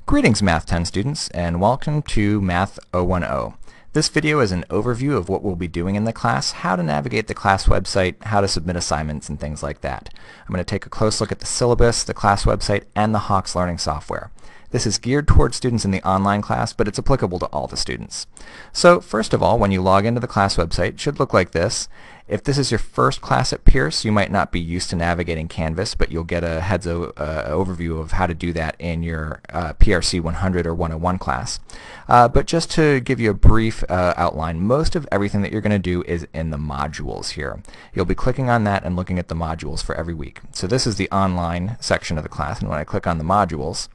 Greetings Math 10 students and welcome to Math 010. This video is an overview of what we'll be doing in the class, how to navigate the class website, how to submit assignments and things like that. I'm going to take a close look at the syllabus, the class website, and the Hawks Learning software. This is geared towards students in the online class, but it's applicable to all the students. So first of all, when you log into the class website, it should look like this. If this is your first class at Pierce, you might not be used to navigating Canvas, but you'll get a overview of how to do that in your PRC 100 or 101 class. But just to give you a brief outline, most of everything that you're going to do is in the modules here. You'll be clicking on that and looking at the modules for every week. So this is the online section of the class, and when I click on the modules,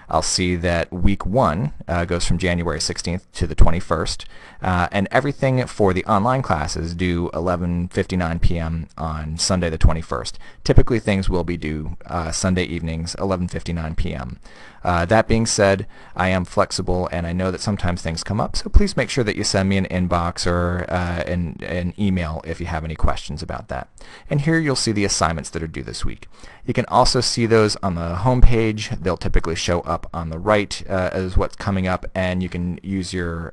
I'll see that week 1 goes from January 16th to the 21st, and everything for the online classes due 11:59 p.m. on Sunday the 21st. Typically things will be due Sunday evenings, 11:59 p.m. That being said, I am flexible and I know that sometimes things come up, so please make sure that you send me an inbox or an email if you have any questions about that. And here you'll see the assignments that are due this week. You can also see those on the home page. They'll typically show up on the right as what's coming up, and you can use your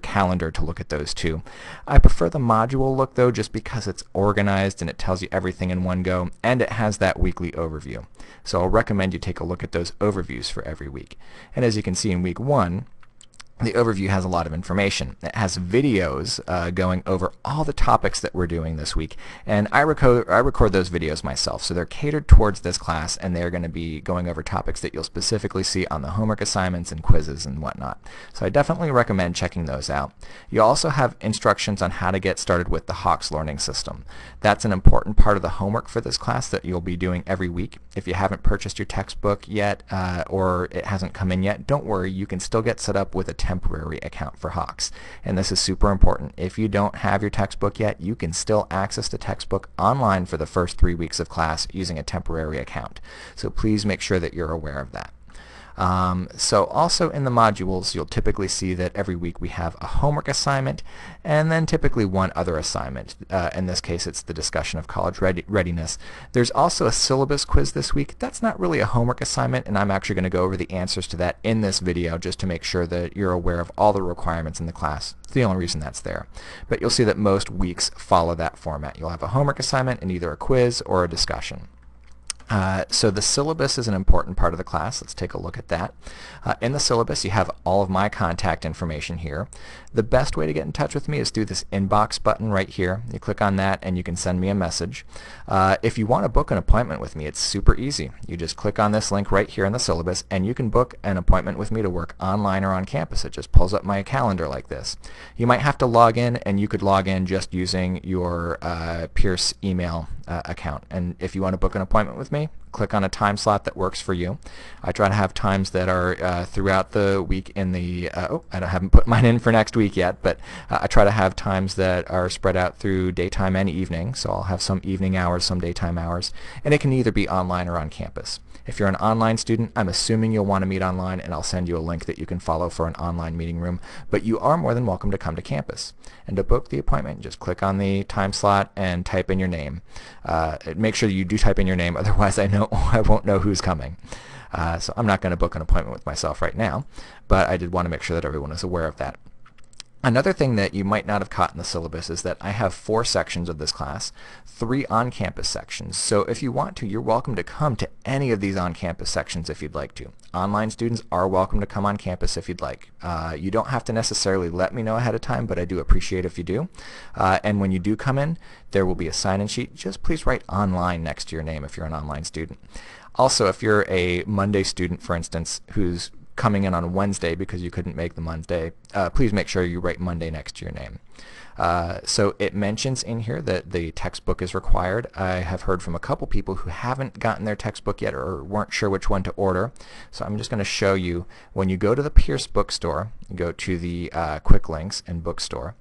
calendar to look at those too. I prefer the module look though, just because it's organized and it tells you everything in one go, and it has that weekly overview. So I'll recommend you take a look at those overviews for every week. And as you can see in week 1, the overview has a lot of information. It has videos going over all the topics that we're doing this week, and I record those videos myself, so they're catered towards this class, and they're going to be going over topics that you'll specifically see on the homework assignments and quizzes and whatnot. So I definitely recommend checking those out. You also have instructions on how to get started with the Hawks Learning System. That's an important part of the homework for this class that you'll be doing every week. If you haven't purchased your textbook yet or it hasn't come in yet, don't worry, you can still get set up with a temporary account for Hawks. And this is super important. If you don't have your textbook yet, you can still access the textbook online for the first 3 weeks of class using a temporary account. So please make sure that you're aware of that. So also in the modules, you'll typically see that every week we have a homework assignment and then typically one other assignment. In this case, it's the discussion of college readiness. There's also a syllabus quiz this week. That's not really a homework assignment, and I'm actually going to go over the answers to that in this video just to make sure that you're aware of all the requirements in the class. It's the only reason that's there. But you'll see that most weeks follow that format. You'll have a homework assignment and either a quiz or a discussion. So the syllabus is an important part of the class. Let's take a look at that. In the syllabus, you have all of my contact information here. The best way to get in touch with me is through this inbox button right here. You click on that and you can send me a message. If you want to book an appointment with me, it's super easy. You just click on this link right here in the syllabus and you can book an appointment with me to work online or on campus. It just pulls up my calendar like this. You might have to log in, and you could log in just using your Pierce email account. And if you want to book an appointment with me, click on a time slot that works for you. I try to have times that are throughout the week in the, I haven't put mine in for next week yet, but I try to have times that are spread out through daytime and evening. So I'll have some evening hours, some daytime hours, and it can either be online or on campus. If you're an online student, I'm assuming you'll want to meet online, and I'll send you a link that you can follow for an online meeting room, but you are more than welcome to come to campus. And to book the appointment, just click on the time slot and type in your name. Make sure you do type in your name, otherwise I won't know who's coming. So I'm not going to book an appointment with myself right now, but I did want to make sure that everyone is aware of that. Another thing that you might not have caught in the syllabus is that I have 4 sections of this class, 3 on-campus sections. So if you want to, you're welcome to come to any of these on-campus sections if you'd like to. Online students are welcome to come on campus if you'd like. You don't have to necessarily let me know ahead of time, but I do appreciate if you do. And when you do come in, there will be a sign-in sheet. Just please write online next to your name if you're an online student. Also, if you're a Monday student, for instance, who's coming in on Wednesday because you couldn't make the Monday, please make sure you write Monday next to your name. So it mentions in here that the textbook is required. I have heard from a couple people who haven't gotten their textbook yet or weren't sure which one to order. So I'm just going to show you, when you go to the Pierce bookstore, you go to the quick links and bookstore.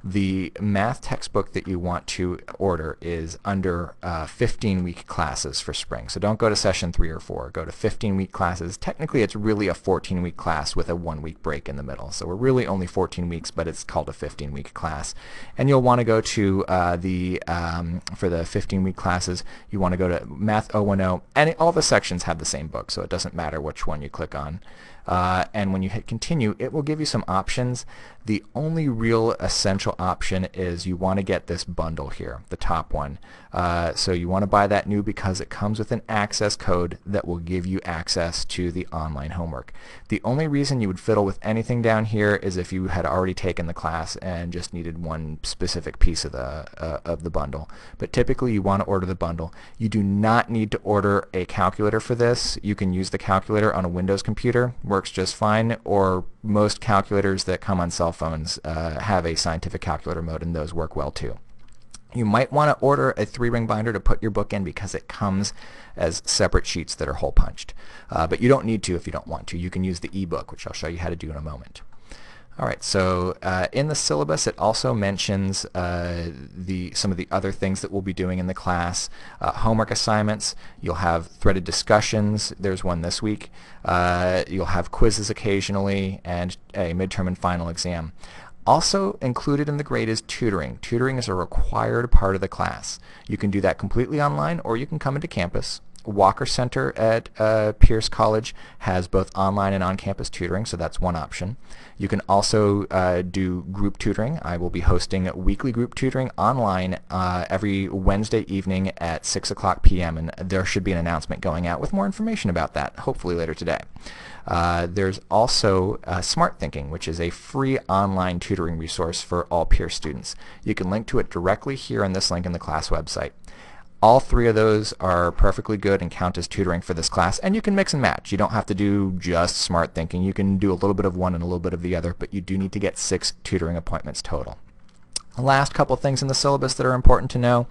The math textbook that you want to order is under 15-week classes for spring. So don't go to session 3 or 4. Go to 15-week classes. Technically, it's really a 14-week class with a 1-week break in the middle. So we're really only 14 weeks, but it's called a 15-week class. And you'll want to go to for the 15-week classes, you want to go to Math 010, and all the sections have the same book, so it doesn't matter which one you click on. And when you hit continue, it will give you some options. The only real essential option is you want to get this bundle here, the top one. So you want to buy that new because it comes with an access code that will give you access to the online homework. The only reason you would fiddle with anything down here is if you had already taken the class and just needed one specific piece of the bundle. But typically you want to order the bundle. You do not need to order a calculator for this. You can use the calculator on a Windows computer. Works just fine, or most calculators that come on cell phones have a scientific calculator mode, and those work well too. You might want to order a 3-ring binder to put your book in because it comes as separate sheets that are hole punched. But you don't need to if you don't want to. You can use the ebook, which I'll show you how to do in a moment. Alright, so in the syllabus it also mentions some of the other things that we'll be doing in the class. Homework assignments, you'll have threaded discussions, there's one this week, you'll have quizzes occasionally, and a midterm and final exam. Also included in the grade is tutoring. Tutoring is a required part of the class. You can do that completely online, or you can come into campus. Walker Center at Pierce College has both online and on-campus tutoring, so that's one option. You can also do group tutoring. I will be hosting weekly group tutoring online every Wednesday evening at 6:00 p.m. and there should be an announcement going out with more information about that, hopefully later today. There's also Smart Thinking, which is a free online tutoring resource for all Pierce students. You can link to it directly here on this link in the class website. All 3 of those are perfectly good and count as tutoring for this class, and you can mix and match. You don't have to do just Smart Thinking. You can do a little bit of one and a little bit of the other, but you do need to get 6 tutoring appointments total. The last couple things in the syllabus that are important to know.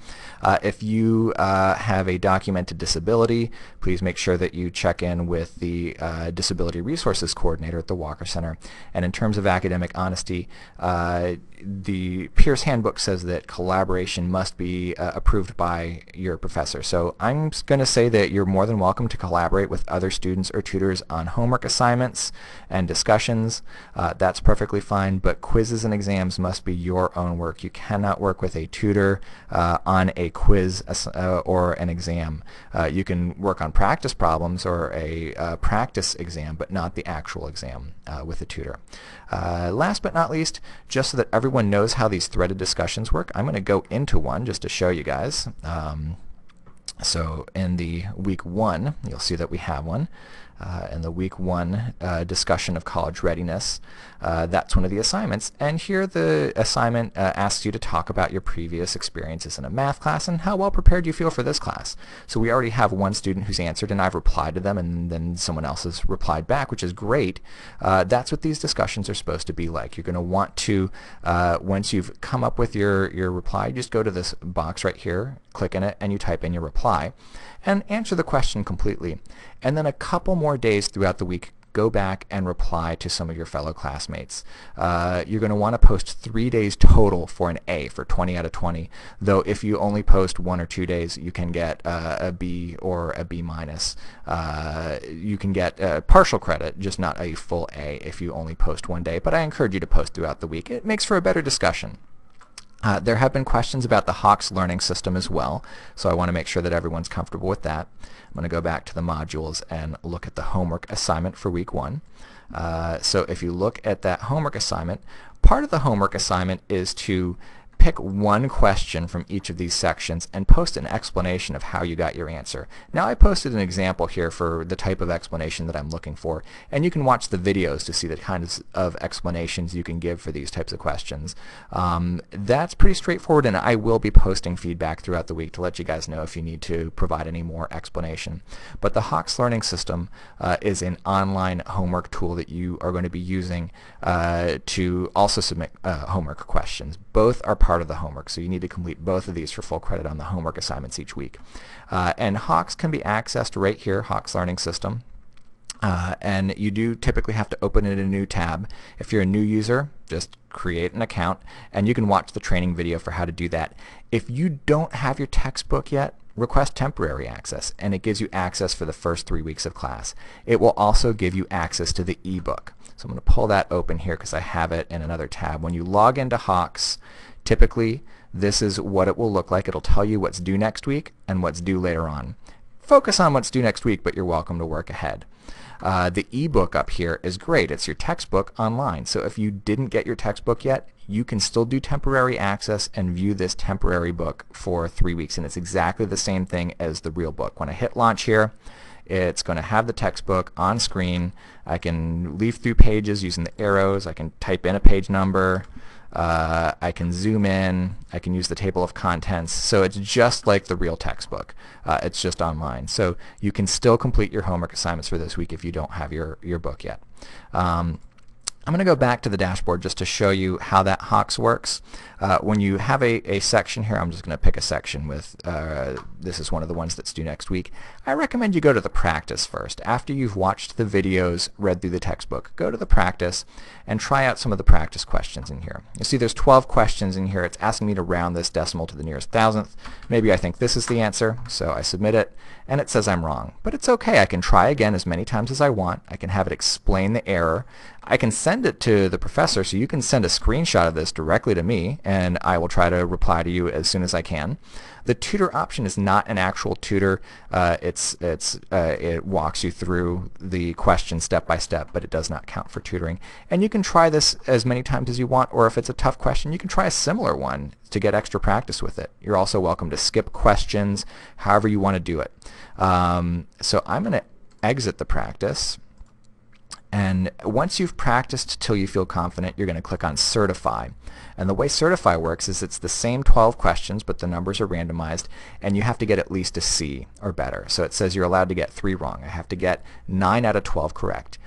If you have a documented disability, please make sure that you check in with the Disability Resources Coordinator at the Walker Center. And in terms of academic honesty, the Pierce Handbook says that collaboration must be approved by your professor. So I'm going to say that you're more than welcome to collaborate with other students or tutors on homework assignments and discussions. That's perfectly fine, but quizzes and exams must be your own work. You cannot work with a tutor on a quiz or an exam. You can work on practice problems or a practice exam, but not the actual exam with a tutor. Last but not least, just so that everyone knows how these threaded discussions work, I'm going to go into one just to show you guys. So in the week 1, you'll see that we have one. In the week 1 discussion of college readiness, that's one of the assignments. And here the assignment asks you to talk about your previous experiences in a math class and how well prepared you feel for this class. So we already have one student who's answered, and I've replied to them, and then someone else has replied back, which is great. That's what these discussions are supposed to be like. You're going to want to, once you've come up with your reply, you just go to this box right here, click in it, and you type in your reply and answer the question completely. And then a couple more days throughout the week, go back and reply to some of your fellow classmates. You're going to want to post 3 days total for an A, for 20 out of 20, though if you only post 1 or 2 days, you can get a B or a B minus. You can get partial credit, just not a full A if you only post 1 day, but I encourage you to post throughout the week. It makes for a better discussion. There have been questions about the Hawkes learning system as well, so I want to make sure that everyone's comfortable with that. I'm going to go back to the modules and look at the homework assignment for week 1. So if you look at that homework assignment, part of the homework assignment is to pick one question from each of these sections and post an explanation of how you got your answer. Now I posted an example here for the type of explanation that I'm looking for, and you can watch the videos to see the kinds of explanations you can give for these types of questions. That's pretty straightforward, and I will be posting feedback throughout the week to let you guys know if you need to provide any more explanation. But the Hawkes Learning System is an online homework tool that you are going to be using to also submit homework questions. Both are part of the homework, so you need to complete both of these for full credit on the homework assignments each week. And Hawkes can be accessed right here, Hawkes Learning System. and you do typically have to open it in a new tab. If you're a new user, just create an account and you can watch the training video for how to do that. If you don't have your textbook yet, request temporary access, and it gives you access for the first 3 weeks of class. It will also give you access to the ebook. So I'm going to pull that open here because I have it in another tab. When you log into Hawks, typically this is what it will look like. It'll tell you what's due next week and what's due later on. Focus on what's due next week, but you're welcome to work ahead. The ebook up here is great. It's your textbook online. So if you didn't get your textbook yet, you can still do temporary access and view this temporary book for 3 weeks. And it's exactly the same thing as the real book. When I hit launch here, it's going to have the textbook on screen. I can leaf through pages using the arrows. I can type in a page number. I can zoom in. I can use the table of contents. So it's just like the real textbook. It's just online. So you can still complete your homework assignments for this week if you don't have your book yet. I'm going to go back to the dashboard just to show you how that Hawks works. When you have a section here, I'm just going to pick a section with, this is one of the ones that's due next week. I recommend you go to the practice first. After you've watched the videos, read through the textbook, go to the practice and try out some of the practice questions in here. You see there's 12 questions in here. It's asking me to round this decimal to the nearest thousandth. Maybe I think this is the answer, so I submit it, and it says I'm wrong. But it's okay. I can try again as many times as I want. I can have it explain the error. I can send it to the professor, so you can send a screenshot of this directly to me, and I will try to reply to you as soon as I can. The tutor option is not an actual tutor. It walks you through the question step by step, but it does not count for tutoring. And you can try this as many times as you want, or if it's a tough question, you can try a similar one to get extra practice with it. You're also welcome to skip questions, however you want to do it. So I'm going to exit the practice. And once you've practiced till you feel confident, you're going to click on Certify. And the way Certify works is it's the same 12 questions, but the numbers are randomized, and you have to get at least a C or better. So it says you're allowed to get 3 wrong. I have to get 9 out of 12 correct.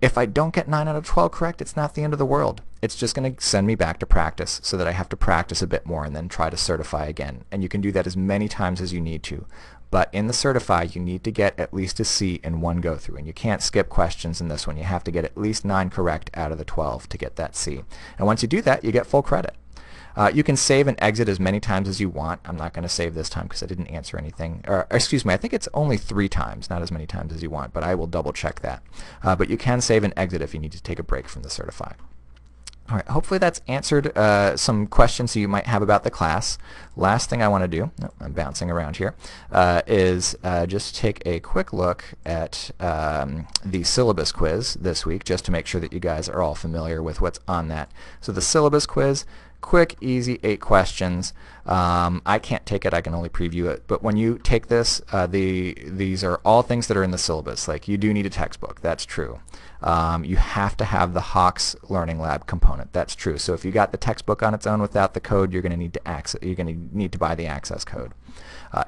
If I don't get 9 out of 12 correct, it's not the end of the world. It's just going to send me back to practice so that I have to practice a bit more and then try to certify again. And you can do that as many times as you need to. But in the Certify, you need to get at least a C in one go-through. And you can't skip questions in this one. You have to get at least 9 correct out of the 12 to get that C. And once you do that, you get full credit. You can save and exit as many times as you want. I'm not going to save this time because I didn't answer anything. Or excuse me, I think it's only 3 times, not as many times as you want, but I will double check that. But you can save and exit if you need to take a break from the Certify. All right, hopefully that's answered some questions you might have about the class. Last thing I want to do, I'm bouncing around here, is just take a quick look at the syllabus quiz this week, just to make sure that you guys are all familiar with what's on that. So the syllabus quiz, quick, easy, 8 questions. I can't take it, I can only preview it. But when you take this, these are all things that are in the syllabus. Like, you do need a textbook, that's true. You have to have the Hawks Learning Lab component, that's true. So if you got the textbook on its own without the code, you're going to need to buy the access code.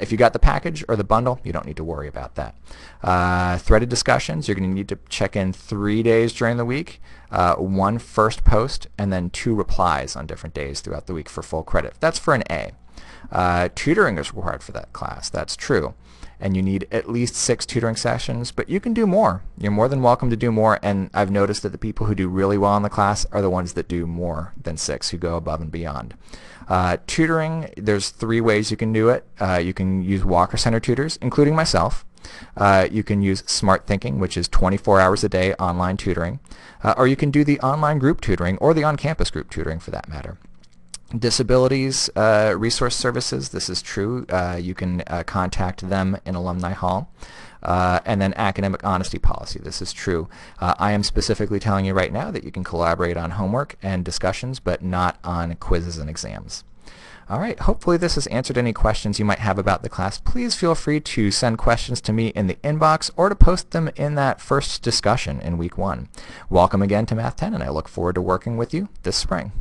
If you got the package or the bundle, you don't need to worry about that. Threaded discussions, you're going to need to check in 3 days during the week, 1 first post, and then 2 replies on different days throughout the week for full credit. That's for an A. Tutoring is required for that class, that's true. And you need at least 6 tutoring sessions, but you can do more. You're more than welcome to do more, and I've noticed that the people who do really well in the class are the ones that do more than 6, who go above and beyond. Tutoring, there's 3 ways you can do it. You can use Walker Center tutors, including myself. You can use Smart Thinking, which is 24 hours a day online tutoring. Or you can do the online group tutoring or the on-campus group tutoring for that matter. Disabilities Resource Services, this is true. You can contact them in Alumni Hall. And then Academic Honesty Policy, this is true. I am specifically telling you right now that you can collaborate on homework and discussions, but not on quizzes and exams. All right, hopefully this has answered any questions you might have about the class. Please feel free to send questions to me in the inbox or to post them in that first discussion in week 1. Welcome again to Math 10, and I look forward to working with you this spring.